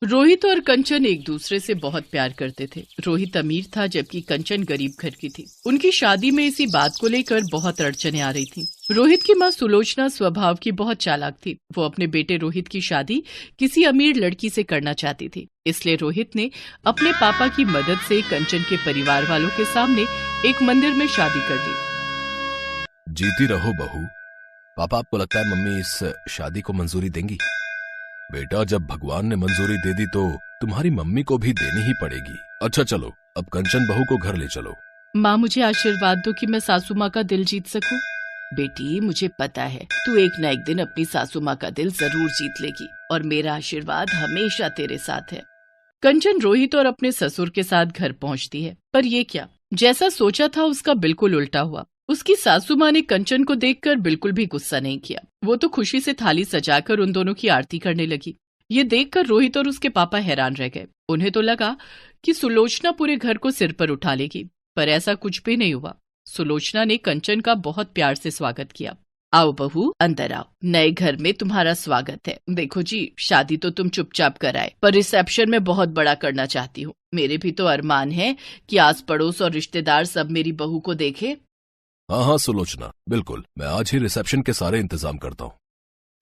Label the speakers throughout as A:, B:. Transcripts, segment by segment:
A: रोहित और कंचन एक दूसरे से बहुत प्यार करते थे। रोहित अमीर था जबकि कंचन गरीब घर की थी। उनकी शादी में इसी बात को लेकर बहुत अड़चनें आ रही थी। रोहित की मां सुलोचना स्वभाव की बहुत चालाक थी। वो अपने बेटे रोहित की शादी किसी अमीर लड़की से करना चाहती थी। इसलिए रोहित ने अपने पापा की मदद से कंचन के परिवार वालों के सामने एक मंदिर में शादी कर दी।
B: जीती रहो बहू। पापा, आपको लगता है मम्मी इस शादी को मंजूरी देंगी? बेटा, जब भगवान ने मंजूरी दे दी तो तुम्हारी मम्मी को भी देनी ही पड़ेगी। अच्छा चलो, अब कंचन बहू को घर ले चलो।
A: माँ, मुझे आशीर्वाद दो कि मैं सासू माँ का दिल जीत सकूं। बेटी, मुझे पता है तू एक न एक दिन अपनी सासू माँ का दिल जरूर जीत लेगी और मेरा आशीर्वाद हमेशा तेरे साथ है। कंचन रोहित और अपने ससुर के साथ घर पहुँचती है, पर ये क्या, जैसा सोचा था उसका बिल्कुल उल्टा हुआ। उसकी सासू माँ ने कंचन को देखकर बिल्कुल भी गुस्सा नहीं किया। वो तो खुशी से थाली सजाकर उन दोनों की आरती करने लगी। ये देखकर रोहित और उसके पापा हैरान रह गए। उन्हें तो लगा कि सुलोचना पूरे घर को सिर पर उठा लेगी, पर ऐसा कुछ भी नहीं हुआ। सुलोचना ने कंचन का बहुत प्यार से स्वागत किया। आओ बहू, अंदर आओ, नए घर में तुम्हारा स्वागत है। देखो जी, शादी तो तुम चुपचाप कराए, पर रिसेप्शन में बहुत बड़ा करना चाहती हूँ। मेरे भी तो अरमान है कि आस पड़ोस और रिश्तेदार सब मेरी बहू को देखे।
B: हाँ हाँ सुलोचना, बिल्कुल, मैं आज ही रिसेप्शन के सारे इंतजाम करता हूँ।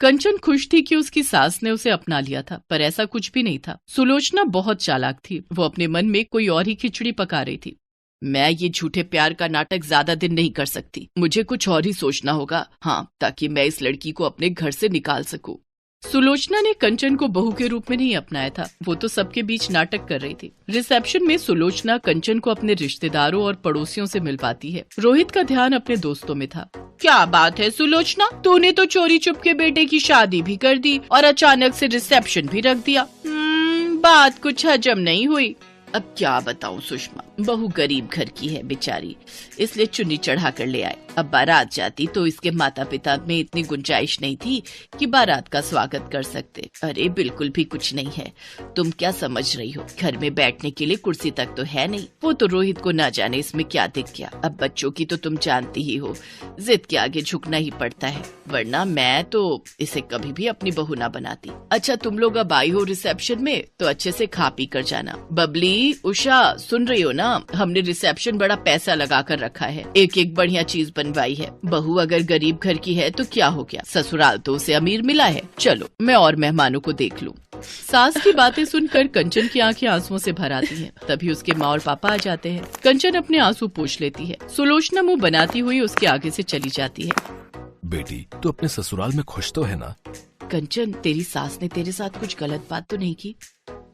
A: कंचन खुश थी कि उसकी सास ने उसे अपना लिया था, पर ऐसा कुछ भी नहीं था। सुलोचना बहुत चालाक थी। वो अपने मन में कोई और ही खिचड़ी पका रही थी। मैं ये झूठे प्यार का नाटक ज्यादा दिन नहीं कर सकती। मुझे कुछ और ही सोचना होगा, हाँ, ताकि मैं इस लड़की को अपने घर से निकाल सकूं। सुलोचना ने कंचन को बहू के रूप में नहीं अपनाया था। वो तो सबके बीच नाटक कर रही थी। रिसेप्शन में सुलोचना कंचन को अपने रिश्तेदारों और पड़ोसियों से मिलवाती है। रोहित का ध्यान अपने दोस्तों में था। क्या बात है सुलोचना, तूने तो चोरी चुपके बेटे की शादी भी कर दी और अचानक से रिसेप्शन भी रख दिया। बात कुछ हजम नहीं हुई। अब क्या बताऊं सुषमा, बहू गरीब घर की है बेचारी, इसलिए चुन्नी चढ़ा कर ले आए। अब बारात जाती तो इसके माता पिता में इतनी गुंजाइश नहीं थी कि बारात का स्वागत कर सकते। अरे बिल्कुल भी कुछ नहीं है, तुम क्या समझ रही हो, घर में बैठने के लिए कुर्सी तक तो है नहीं। वो तो रोहित को ना जाने इसमें क्या दिख गया। अब बच्चों की तो तुम जानती ही हो, जिद के आगे झुकना ही पड़ता है, वरना मैं तो इसे कभी भी अपनी बहू ना बनाती। अच्छा, तुम लोग अब आई हो रिसेप्शन में तो अच्छे से खा पी कर जाना। बबली, उषा, सुन रही हो ना, हमने रिसेप्शन बड़ा पैसा लगा कर रखा है, एक एक बढ़िया चीज बनवाई है। बहू अगर गरीब घर की है तो क्या हो गया, ससुराल तो उसे अमीर मिला है। चलो मैं और मेहमानों को देख लूं। सास की बातें सुनकर कंचन की आंखें आंसुओं से भर आती हैं। तभी उसके माँ और पापा आ जाते हैं। कंचन अपने आंसू पोंछ लेती है। सुलोचना मुंह बनाती हुई उसके आगे से चली जाती है।
B: बेटी, तू अपने ससुराल में खुश तो है ना?
A: कंचन, तेरी सास ने तेरे साथ कुछ गलत बात तो नहीं की?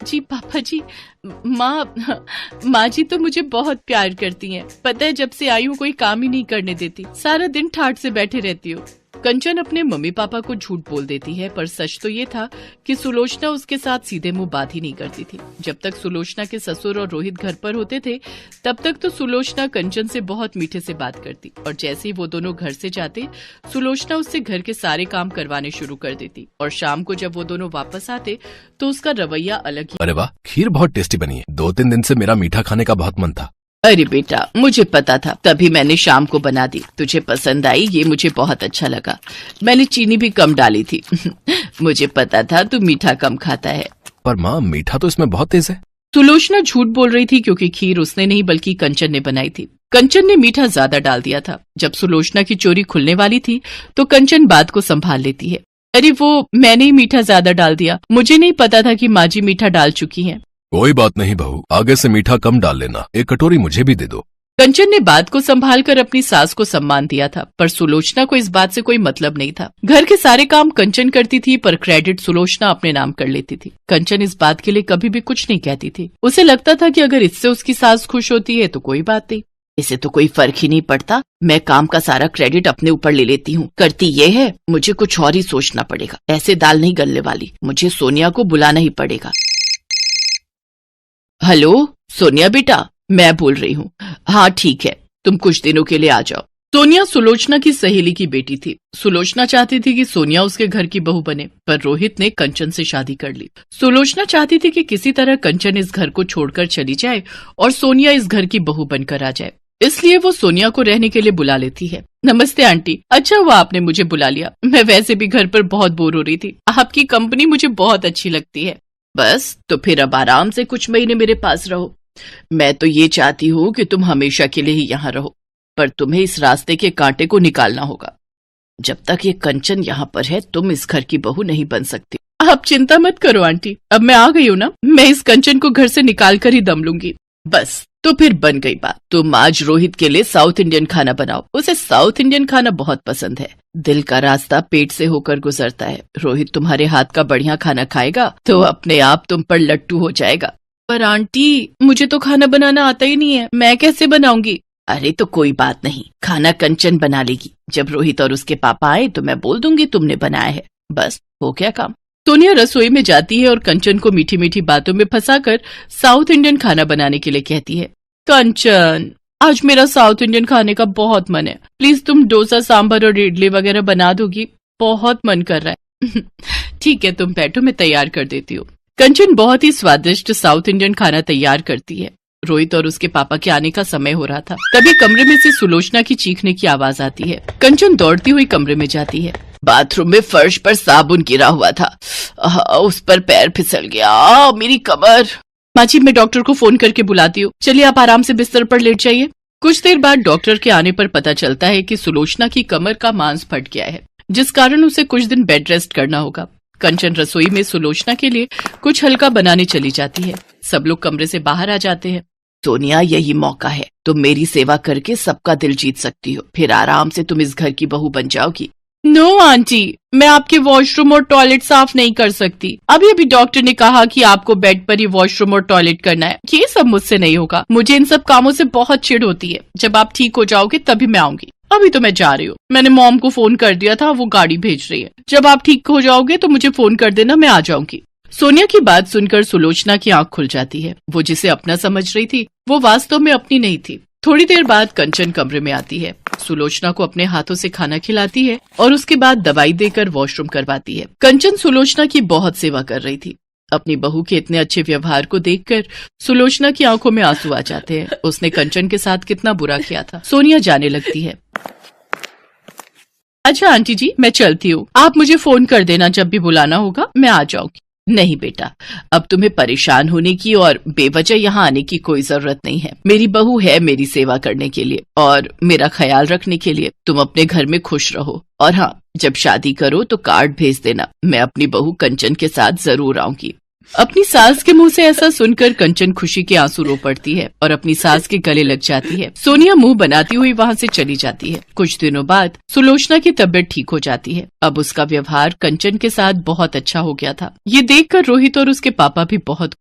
A: जी पापा जी, माँ जी तो मुझे बहुत प्यार करती हैं। पता है, जब से आई हूँ कोई काम ही नहीं करने देती, सारा दिन ठाठ से बैठे रहती हूँ। कंचन अपने मम्मी पापा को झूठ बोल देती है, पर सच तो ये था कि सुलोचना उसके साथ सीधे मुंह बात ही नहीं करती थी। जब तक सुलोचना के ससुर और रोहित घर पर होते थे, तब तक तो सुलोचना कंचन से बहुत मीठे से बात करती, और जैसे ही वो दोनों घर से जाते, सुलोचना उससे घर के सारे काम करवाने शुरू कर देती। और शाम को जब वो दोनों वापस आते तो उसका रवैया अलग ही।
B: अरे वाह, खीर बहुत टेस्टी बनी है। 2-3 दिन से मेरा मीठा खाने का बहुत मन था।
A: अरे बेटा, मुझे पता था, तभी मैंने शाम को बना दी। तुझे पसंद आई, ये मुझे बहुत अच्छा लगा। मैंने चीनी भी कम डाली थी। मुझे पता था तू मीठा कम खाता है।
B: पर माँ, मीठा तो इसमें बहुत तेज है।
A: सुलोचना झूठ बोल रही थी, क्योंकि खीर उसने नहीं बल्कि कंचन ने बनाई थी। कंचन ने मीठा ज्यादा डाल दिया था। जब सुलोचना की चोरी खुलने वाली थी तो कंचन बात को संभाल लेती है। अरे वो मैंने ही मीठा ज्यादा डाल दिया, मुझे नहीं पता था कि माँ जी मीठा डाल चुकी हैं।
B: कोई बात नहीं बहू, आगे से मीठा कम डाल लेना। एक कटोरी मुझे भी दे दो।
A: कंचन ने बात को संभालकर अपनी सास को सम्मान दिया था, पर सुलोचना को इस बात से कोई मतलब नहीं था। घर के सारे काम कंचन करती थी, पर क्रेडिट सुलोचना अपने नाम कर लेती थी। कंचन इस बात के लिए कभी भी कुछ नहीं कहती थी। उसे लगता था कि अगर इससे उसकी सास खुश होती है तो कोई बात नहीं, इसे तो कोई फर्क ही नहीं पड़ता। मैं काम का सारा क्रेडिट अपने ऊपर ले लेती हूँ। करती ये है, मुझे कुछ और ही सोचना पड़ेगा। ऐसे दाल नहीं गलने वाली, मुझे सोनिया को बुलाना ही पड़ेगा। हेलो सोनिया बेटा, मैं बोल रही हूँ। हाँ ठीक है, तुम कुछ दिनों के लिए आ जाओ। सोनिया सुलोचना की सहेली की बेटी थी। सुलोचना चाहती थी कि सोनिया उसके घर की बहू बने, पर रोहित ने कंचन से शादी कर ली। सुलोचना चाहती थी कि किसी तरह कंचन इस घर को छोड़कर चली जाए और सोनिया इस घर की बहू बनकर आ जाए, इसलिए वो सोनिया को रहने के लिए बुला लेती है। नमस्ते आंटी, अच्छा हुआ आपने मुझे बुला लिया। मैं वैसे भी घर पर बहुत बोर हो रही थी, आपकी कंपनी मुझे बहुत अच्छी लगती है। बस तो फिर अब आराम से कुछ महीने मेरे पास रहो। मैं तो ये चाहती हूँ कि तुम हमेशा के लिए ही यहाँ रहो, पर तुम्हें इस रास्ते के कांटे को निकालना होगा। जब तक ये कंचन यहाँ पर है तुम इस घर की बहू नहीं बन सकती। आप चिंता मत करो आंटी, अब मैं आ गई हूँ ना, मैं इस कंचन को घर से निकाल कर ही दम लूंगी। बस तो फिर बन गई बात। तुम आज रोहित के लिए साउथ इंडियन खाना बनाओ, उसे साउथ इंडियन खाना बहुत पसंद है। दिल का रास्ता पेट से होकर गुजरता है। रोहित तुम्हारे हाथ का बढ़िया खाना खाएगा तो अपने आप तुम पर लट्टू हो जाएगा। पर आंटी मुझे तो खाना बनाना आता ही नहीं है, मैं कैसे बनाऊंगी? अरे तो कोई बात नहीं, खाना कंचन बना लेगी। जब रोहित और उसके पापा आए तो मैं बोल दूंगी तुमने बनाया है, बस हो गया काम। सोनिया रसोई में जाती है और कंचन को मीठी मीठी बातों में फंसाकर साउथ इंडियन खाना बनाने के लिए कहती है। कंचन, आज मेरा साउथ इंडियन खाने का बहुत मन है, प्लीज तुम डोसा सांभर और इडली वगैरह बना दोगी, बहुत मन कर रहा है। ठीक है तुम बैठो, मैं तैयार कर देती हूँ। कंचन बहुत ही स्वादिष्ट साउथ इंडियन खाना तैयार करती है। रोहित और उसके पापा के आने का समय हो रहा था, तभी कमरे में से सुलोचना की चीखने की आवाज आती है। कंचन दौड़ती हुई कमरे में जाती है। बाथरूम में फर्श पर साबुन गिरा हुआ था, उस पर पैर फिसल गया, मेरी कमर। माँ जी मैं डॉक्टर को फोन करके बुलाती हूँ, चलिए आप आराम से बिस्तर पर लेट जाइए। कुछ देर बाद डॉक्टर के आने पर पता चलता है कि सुलोचना की कमर का मांस फट गया है, जिस कारण उसे कुछ दिन बेड रेस्ट करना होगा। कंचन रसोई में सुलोचना के लिए कुछ हल्का बनाने चली जाती है। सब लोग कमरे से बाहर आ जाते हैं। सोनिया यही मौका है, तुम मेरी सेवा करके सबका दिल जीत सकती हो, फिर आराम से तुम इस घर की बहू बन जाओगी। नो आंटी, मैं आपके वॉशरूम और टॉयलेट साफ नहीं कर सकती। अभी अभी डॉक्टर ने कहा कि आपको बेड पर ही वॉशरूम और टॉयलेट करना है, ये सब मुझसे नहीं होगा। मुझे इन सब कामों से बहुत चिढ़ होती है। जब आप ठीक हो जाओगे तभी मैं आऊंगी, अभी तो मैं जा रही हूँ। मैंने मॉम को फोन कर दिया था, वो गाड़ी भेज रही है। जब आप ठीक हो जाओगे तो मुझे फोन कर देना, मैं आ जाऊंगी। सोनिया की बात सुनकर सुलोचना की आंख खुल जाती है। वो जिसे अपना समझ रही थी वो वास्तव में अपनी नहीं थी। थोड़ी देर बाद कंचन कमरे में आती है, सुलोचना को अपने हाथों से खाना खिलाती है और उसके बाद दवाई देकर वॉशरूम करवाती है। कंचन सुलोचना की बहुत सेवा कर रही थी। अपनी बहू के इतने अच्छे व्यवहार को देखकर सुलोचना की आंखों में आंसू आ जाते हैं। उसने कंचन के साथ कितना बुरा किया था। सोनिया जाने लगती है। अच्छा आंटी जी मैं चलती हूँ, आप मुझे फोन कर देना जब भी बुलाना होगा, मैं आ जाऊंगी। नहीं बेटा, अब तुम्हें परेशान होने की और बेवजह यहाँ आने की कोई जरूरत नहीं है। मेरी बहू है मेरी सेवा करने के लिए और मेरा ख्याल रखने के लिए। तुम अपने घर में खुश रहो और हाँ, जब शादी करो तो कार्ड भेज देना, मैं अपनी बहू कंचन के साथ जरूर आऊंगी। अपनी सास के मुंह से ऐसा सुनकर कंचन खुशी के आंसू रो पड़ती है और अपनी सास के गले लग जाती है। सोनिया मुंह बनाती हुई वहाँ से चली जाती है। कुछ दिनों बाद सुलोचना की तबीयत ठीक हो जाती है। अब उसका व्यवहार कंचन के साथ बहुत अच्छा हो गया था। ये देखकर रोहित और उसके पापा भी बहुत